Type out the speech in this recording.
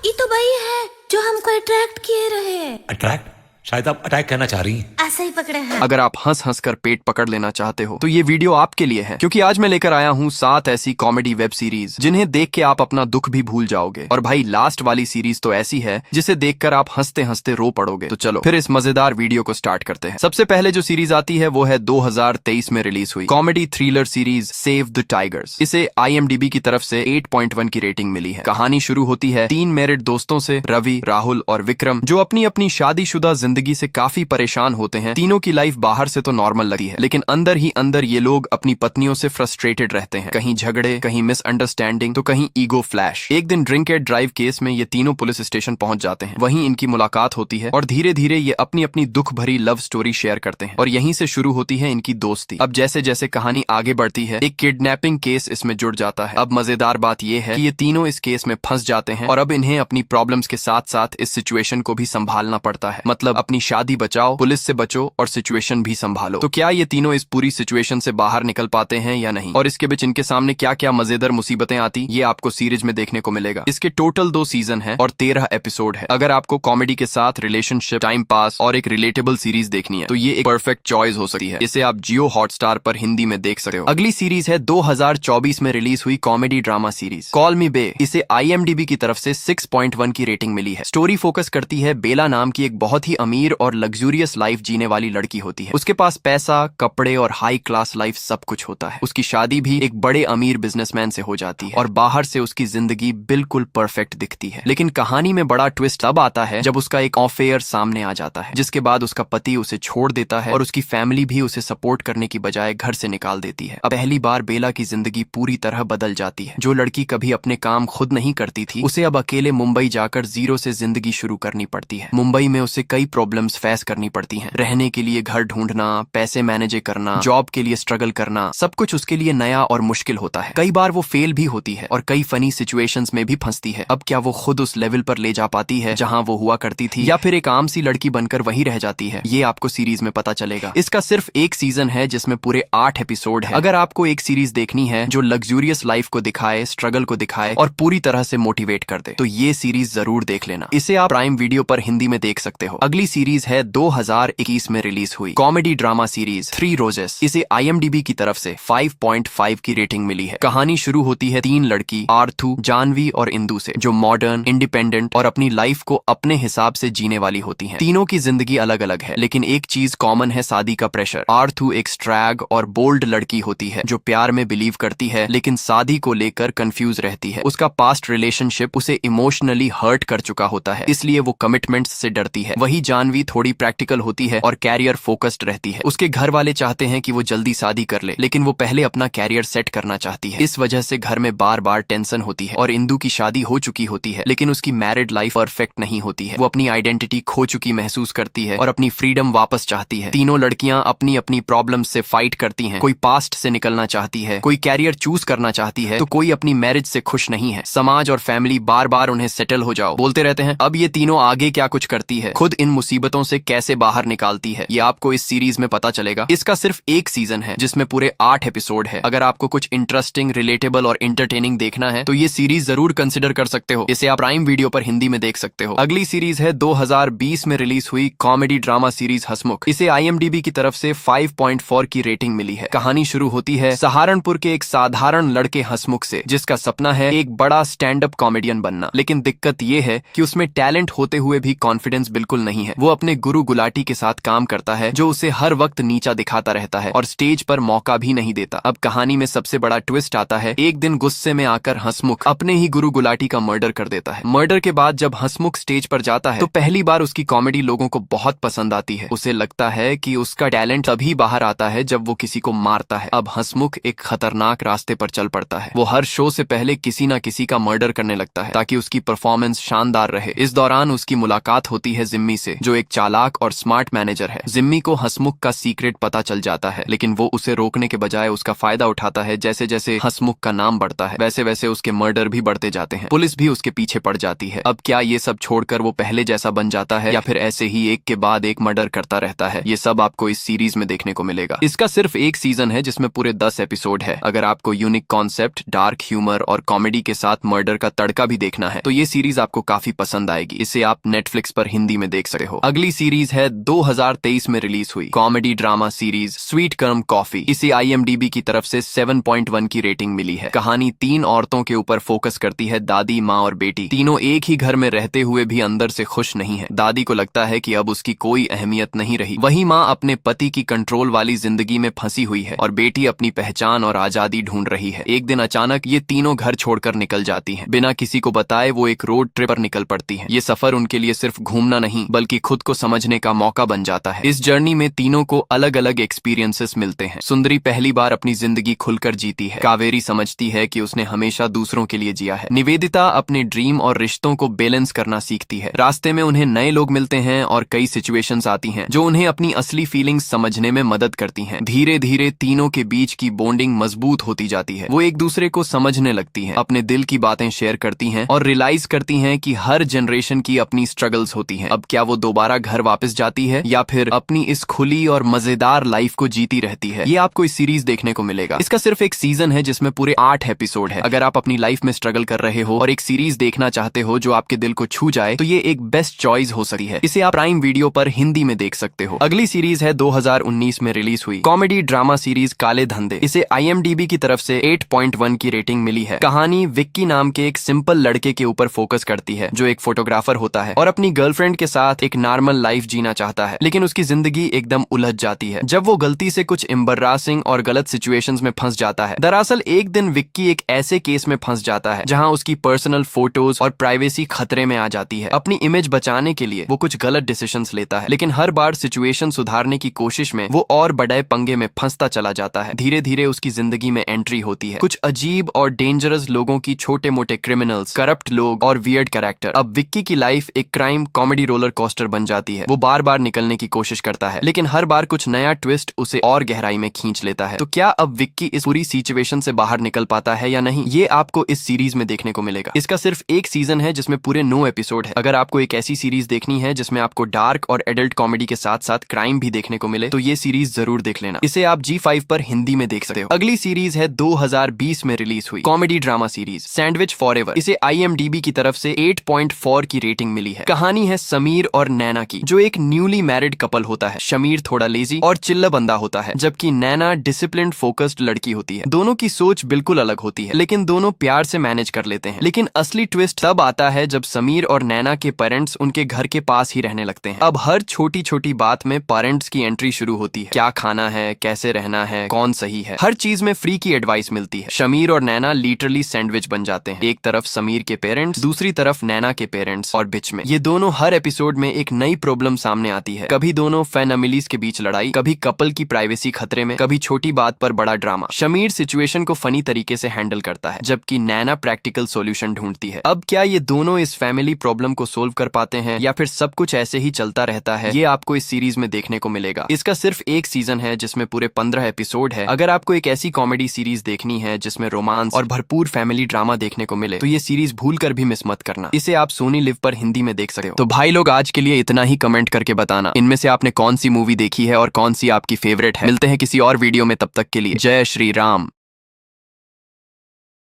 ये तो वही है जो हमको अट्रैक्ट किए रहे। अट्रैक्ट? शायद आप अटैक करना चाह रही हैं। ऐसा ही पकड़े हैं। अगर आप हंस हंस कर पेट पकड़ लेना चाहते हो तो ये वीडियो आपके लिए है, क्योंकि आज मैं लेकर आया हूँ 7 ऐसी कॉमेडी वेब सीरीज जिन्हें देख के आप अपना दुख भी भूल जाओगे। और भाई लास्ट वाली सीरीज तो ऐसी है जिसे देखकर आप हंसते हंसते रो पड़ोगे। तो चलो फिर इस मजेदार वीडियो को स्टार्ट करते हैं। सबसे पहले जो सीरीज आती है वो है 2023 में रिलीज हुई comedy thriller series save the tigers. इसे IMDb की तरफ से 8.1 की रेटिंग मिली है। कहानी शुरू होती है 3 मैरिड दोस्तों से, रवि, राहुल और विक्रम, जो अपनी अपनी शादीशुदा जिंदगी से काफी परेशान होते हैं। तीनों की लाइफ बाहर से तो नॉर्मल लगती है, लेकिन अंदर ही अंदर ये लोग अपनी पत्नियों से फ्रस्ट्रेटेड रहते हैं। कहीं झगड़े, कहीं मिसअंडरस्टैंडिंग, तो कहीं ईगो फ्लैश। एक दिन ड्रिंक एंड ड्राइव केस में ये तीनों पुलिस स्टेशन पहुंच जाते हैं। वहीं इनकी मुलाकात होती है और धीरे धीरे ये अपनी अपनी दुख भरी लव स्टोरी शेयर करते हैं और यहीं से शुरू होती है इनकी दोस्ती। अब जैसे जैसे कहानी आगे बढ़ती है एक किडनैपिंग केस इसमें जुड़ जाता है। अब मजेदार बात यह है कि ये तीनों इस केस में फंस जाते हैं और अब इन्हें अपनी प्रॉब्लम्स के साथ साथ इस सिचुएशन को भी संभालना पड़ता है। मतलब अपनी शादी बचाओ, पुलिस से बचो और सिचुएशन भी संभालो। तो क्या ये तीनों इस पूरी सिचुएशन से बाहर निकल पाते हैं या नहीं, और इसके बीच इनके सामने क्या क्या मजेदार मुसीबतें आती, ये आपको सीरीज में देखने को मिलेगा। इसके टोटल 2 सीजन है और 13 एपिसोड है। अगर आपको कॉमेडी के साथ रिलेशनशिप, टाइम पास और एक रिलेटेबल सीरीज देखनी है तो ये एक परफेक्ट चॉइस हो सकती है। इसे आप जियो हॉटस्टार पर हिंदी में देख सकते हो। अगली सीरीज है 2024 में रिलीज हुई comedy drama series Call Me Bae. इसे IMDb की तरफ से 6.1 की रेटिंग मिली है। स्टोरी फोकस करती है बेला नाम की एक बहुत ही अमीर और लग्जूरियस लाइफ जीने वाली लड़की होती है। उसके पास पैसा, कपड़े और हाई क्लास लाइफ सब कुछ होता है। उसकी शादी भी एक बड़े अमीर बिजनेसमैन से हो जाती है और बाहर से उसकी जिंदगी बिल्कुल परफेक्ट दिखती है। लेकिन कहानी में बड़ा ट्विस्ट तब आता है जब उसका एक अफेयर सामने आ जाता है, जिसके बाद उसका पति उसे छोड़ देता है और उसकी फैमिली भी उसे सपोर्ट करने की बजाय घर से निकाल देती है। अब पहली बार बेला की जिंदगी पूरी तरह बदल जाती है। जो लड़की कभी अपने काम खुद नहीं करती थी, उसे अब अकेले मुंबई जाकर जीरो से जिंदगी शुरू करनी पड़ती है। मुंबई में उसे कई प्रॉब्लम्स फेस करनी पड़ती हैं। रहने के लिए घर ढूंढना, पैसे मैनेज करना, जॉब के लिए स्ट्रगल करना, सब कुछ उसके लिए नया और मुश्किल होता है। कई बार वो फेल भी होती है और कई फनी सिचुएशंस में भी फंसती है। अब क्या वो खुद उस लेवल पर ले जा पाती है जहां वो हुआ करती थी, या फिर एक आम सी लड़की बनकर वहीं रह जाती है, ये आपको सीरीज में पता चलेगा। इसका सिर्फ एक सीजन है जिसमें पूरे 8 एपिसोड है। अगर आपको एक सीरीज देखनी है जो लग्जूरियस लाइफ को दिखाए, स्ट्रगल को दिखाए और पूरी तरह से मोटिवेट कर दे, तो ये सीरीज जरूर देख लेना। इसे आप प्राइम वीडियो पर हिंदी में देख सकते हो। अगली सीरीज है 2021 में रिलीज हुई कॉमेडी ड्रामा सीरीज 3 रोजेस। इसे IMDb की तरफ से 5.5 की रेटिंग मिली है। कहानी शुरू होती है 3 लड़की आर्थू, जानवी और इंदू से, जो मॉडर्न, इंडिपेंडेंट और अपनी लाइफ को अपने हिसाब से जीने वाली होती हैं। तीनों की जिंदगी अलग अलग है, लेकिन एक चीज कॉमन है, शादी का प्रेशर। आर्थू एक स्ट्रैग और बोल्ड लड़की होती है जो प्यार में बिलीव करती है लेकिन शादी को लेकर कंफ्यूज रहती है। उसका पास्ट रिलेशनशिप उसे इमोशनली हर्ट कर चुका होता है, इसलिए वो कमिटमेंट्स से डरती है। वही जानवी थोड़ी प्रैक्टिकल होती है और कैरियर फोकस्ड रहती है। उसके घर वाले चाहते हैं कि वो जल्दी शादी कर ले, लेकिन वो पहले अपना कैरियर सेट करना चाहती है। इस वजह से घर में बार बार टेंशन होती है। और इंदू की शादी हो चुकी होती है, लेकिन उसकी मैरिड लाइफ परफेक्ट नहीं होती है। वो अपनी आइडेंटिटी खो चुकी महसूस करती है और अपनी फ्रीडम वापस चाहती है। तीनों लड़कियां अपनी अपनी प्रॉब्लम से फाइट करती हैं। कोई पास्ट से निकलना चाहती है, कोई कैरियर चूज करना चाहती है, तो कोई अपनी मैरिज से खुश नहीं है। समाज और फैमिली बार बार उन्हें सेटल हो जाओ बोलते रहते हैं। अब ये तीनों आगे क्या कुछ करती है, खुद इन मुसीबतों से कैसे बाहर निकालती है, ये आपको इस सीरीज में पता चलेगा। इसका सिर्फ एक सीजन है जिसमें पूरे 8 एपिसोड है। अगर आपको कुछ इंटरेस्टिंग, रिलेटेबल और एंटरटेनिंग देखना है तो ये सीरीज जरूर कंसिडर कर सकते हो। इसे आप प्राइम वीडियो पर हिंदी में देख सकते हो। अगली सीरीज है 2020 में रिलीज हुई कॉमेडी ड्रामा सीरीज हंसमुख। इसे IMDb की तरफ से 5.4 की रेटिंग मिली है। कहानी शुरू होती है सहारनपुर के एक साधारण लड़के हंसमुख से, जिसका सपना है एक बड़ा स्टैंड अप कॉमेडियन बनना। लेकिन दिक्कत ये है कि उसमें टैलेंट होते हुए भी कॉन्फिडेंस बिल्कुल नहीं है। वो अपने गुरु गुलाटी के साथ काम करता है जो उसे हर वक्त नीचा दिखाता रहता है और स्टेज पर मौका भी नहीं देता। अब कहानी में सबसे बड़ा ट्विस्ट आता है। एक दिन गुस्से में आकर हंसमुख अपने ही गुरु गुलाटी का मर्डर कर देता है। मर्डर के बाद जब हंसमुख स्टेज पर जाता है तो पहली बार उसकी कॉमेडी लोगों को बहुत पसंद आती है। उसे लगता है कि उसका टैलेंट तभी बाहर आता है जब वो किसी को मारता है। अब हंसमुख एक खतरनाक रास्ते पर चल पड़ता है। वो हर शो से पहले किसी न किसी का मर्डर करने लगता है ताकि उसकी परफॉर्मेंस शानदार रहे। इस दौरान उसकी मुलाकात होती है जिम्मी से, जो एक चालाक और स्मार्ट मैनेजर है। जिम्मी को हंसमुख का सीक्रेट पता चल जाता है, लेकिन वो उसे रोकने के बजाय उसका फायदा उठाता है। जैसे जैसे हंसमुख का नाम बढ़ता है वैसे वैसे उसके मर्डर भी बढ़ते जाते हैं। पुलिस भी उसके पीछे पड़ जाती है। अब क्या ये सब छोड़कर वो पहले जैसा बन जाता है या फिर ऐसे ही एक के बाद एक मर्डर करता रहता है? ये सब आपको इस सीरीज में देखने को मिलेगा। इसका सिर्फ एक सीजन है जिसमें पूरे 10 एपिसोड है। अगर आपको यूनिक कॉन्सेप्ट, डार्क ह्यूमर और कॉमेडी के साथ मर्डर का तड़का भी देखना है तो ये सीरीज आपको काफी पसंद आएगी। इसे आप नेटफ्लिक्स पर हिंदी में देख सकते हो। अगली सीरीज है 2023 में रिलीज हुई कॉमेडी ड्रामा सीरीज स्वीट कर्म कॉफी। इसे IMDb की तरफ से 7.1 की रेटिंग मिली है। कहानी 3 औरतों के ऊपर फोकस करती है, दादी, माँ और बेटी। तीनों एक ही घर में रहते हुए भी अंदर से खुश नहीं है। दादी को लगता है कि अब उसकी कोई अहमियत नहीं रही। वही माँ अपने पति की कंट्रोल वाली जिंदगी में फंसी हुई है और बेटी अपनी पहचान और आजादी ढूंढ रही है। एक दिन अचानक ये तीनों घर छोड़कर निकल जाती हैं। बिना किसी को बताए वो एक रोड ट्रिप पर निकल पड़ती हैं। ये सफर उनके लिए सिर्फ घूमना नहीं बल्कि खुद को समझने का मौका बन जाता है। इस जर्नी में तीनों को अलग अलग एक्सपीरियंसेस मिलते हैं। सुंदरी पहली बार अपनी जिंदगी खुलकर जीती है। कावेरी समझती है कि उसने हमेशा दूसरों के लिए जिया है। निवेदिता अपने ड्रीम और रिश्तों को बैलेंस करना सीखती है। रास्ते में उन्हें नए लोग मिलते हैं और कई सिचुएशंस आती हैं जो उन्हें अपनी असली फीलिंग्स समझने में मदद करती हैं। धीरे धीरे तीनों के बीच की बॉन्डिंग मजबूत होती जाती है। वो एक दूसरे को समझने लगती हैं, अपने दिल की बातें शेयर करती हैं और रियलाइज करती हैं कि हर जनरेशन की अपनी स्ट्रगल्स होती हैं। अब क्या वो दोबारा घर वापस जाती है या फिर अपनी इस खुली और मजेदार लाइफ को जीती रहती है? ये आपको इस सीरीज देखने को मिलेगा। इसका सिर्फ एक सीजन है जिसमें पूरे 8 एपिसोड है। अगर आप अपनी लाइफ में स्ट्रगल कर रहे हो और एक सीरीज देखना चाहते हो जो आपके दिल को छू जाए तो ये एक बेस्ट चॉइस हो सकती है। इसे आप प्राइम वीडियो पर हिंदी में देख सकते हो। अगली सीरीज है 2019 में रिलीज हुई कॉमेडी ड्रामा सीरीज काले धंधे। इसे IMDb की तरफ से 8.1 की रेटिंग मिली है। कहानी विक्की नाम के एक सिंपल लड़के के ऊपर फोकस करती है जो एक फोटोग्राफर होता है और अपनी गर्लफ्रेंड के साथ एक नॉर्मल लाइफ जीना चाहता है, लेकिन उसकी जिंदगी एकदम उलझ जाती है जब वो गलती से कुछ एम्बैरेसिंग और गलत सिचुएशंस में फंस जाता है। दरअसल एक दिन विक्की एक ऐसे केस में फंस जाता है जहां उसकी पर्सनल फोटोज और प्राइवेसी खतरे में आ जाती है। अपनी इमेज बचाने के लिए वो कुछ गलत डिसीजंस लेता है, लेकिन हर बार सिचुएशन सुधारने की कोशिश में वो और बड़े पंगे में फंसता चला जाता है। धीरे धीरे उसकी जिंदगी में एंट्री होती है कुछ अजीब और डेंजरस लोगों की, छोटे मोटे क्रिमिनल्स, करप्ट लोग और वियर्ड कैरेक्टर। अब विक्की की लाइफ एक क्राइम कॉमेडी रोलर कोस्टर बन जाती है। वो बार बार निकलने की कोशिश करता है लेकिन हर बार कुछ नया ट्विस्ट उसे और गहराई में खींच लेता है। तो क्या अब विक्की इस पूरी सिचुएशन से बाहर निकल पाता है या नहीं, ये आपको इस सीरीज में देखने को मिलेगा। इसका सिर्फ एक सीजन है जिसमें पूरे 9 एपिसोड है। अगर आपको एक ऐसी सीरीज देखनी है जिसमें आपको डार्क और एडल्ट कॉमेडी के साथ साथ क्राइम भी देखने को मिले तो ये सीरीज जरूर देख लेना। इसे आप G5 पर हिंदी में देख सकते हो। अगली सीरीज है 2020 में रिलीज हुई comedy drama series sandwich forever. इसे IMDb की तरफ से 8.4 की रेटिंग मिली है। कहानी है समीर और नैना की, जो एक न्यूली मैरिड कपल होता है। समीर थोड़ा लेजी और चिल्ला बंदा होता है जबकि नैना डिसिप्लिन्ड फोकस्ड लड़की होती है। दोनों की सोच बिल्कुल अलग होती है लेकिन दोनों प्यार से मैनेज कर लेते हैं। लेकिन असली ट्विस्ट तब आता है जब समीर और नैना के पेरेंट्स उनके घर के पास ही रहने लगते हैं। अब हर छोटी छोटी बात में पेरेंट्स की एंट्री शुरू होती है। क्या खाना है, कैसे रहना है, कौन सही है, हर चीज में फ्री की एडवाइस मिलती है। समीर और नैना लिटरली सैंडविच बन जाते हैं। एक तरफ समीर के पेरेंट्स, दूसरी तरफ नैना के पेरेंट्स और बीच में ये दोनों हर एपिसोड में एक नई प्रॉब्लम सामने आती है। कभी दोनों फैमिलीज के बीच लड़ाई, कभी कपल की प्राइवेसी खतरे में, कभी छोटी बात पर बड़ा ड्रामा। समीर सिचुएशन को फनी तरीके से हैंडल करता है जबकि नैना प्रैक्टिकल सॉल्यूशन ढूंढती है। अब क्या ये दोनों इस फैमिली प्रॉब्लम को सोल्व कर पाते हैं या फिर सब कुछ ऐसे ही चलता रहता है, ये आपको इस सीरीज में देखने को मिलेगा। इसका सिर्फ एक सीजन है जिसमें पूरे 15 एपिसोड है। अगर आपको एक ऐसी कॉमेडी सीरीज देखनी है जिसमें रोमांस और भरपूर फैमिली ड्रामा देखने को मिले तो ये सीरीज भूल कर भी मिस मत करना। इसे आप सोनी लिव पर हिंदी में देख सकते हो। तो भाई लोग आज के लिए इतना ही। कमेंट करके बताना इनमें से आपने कौन सी मूवी देखी है और कौन सी आपकी फेवरेट है। मिलते हैं किसी और वीडियो में, तब तक के लिए जय श्री राम।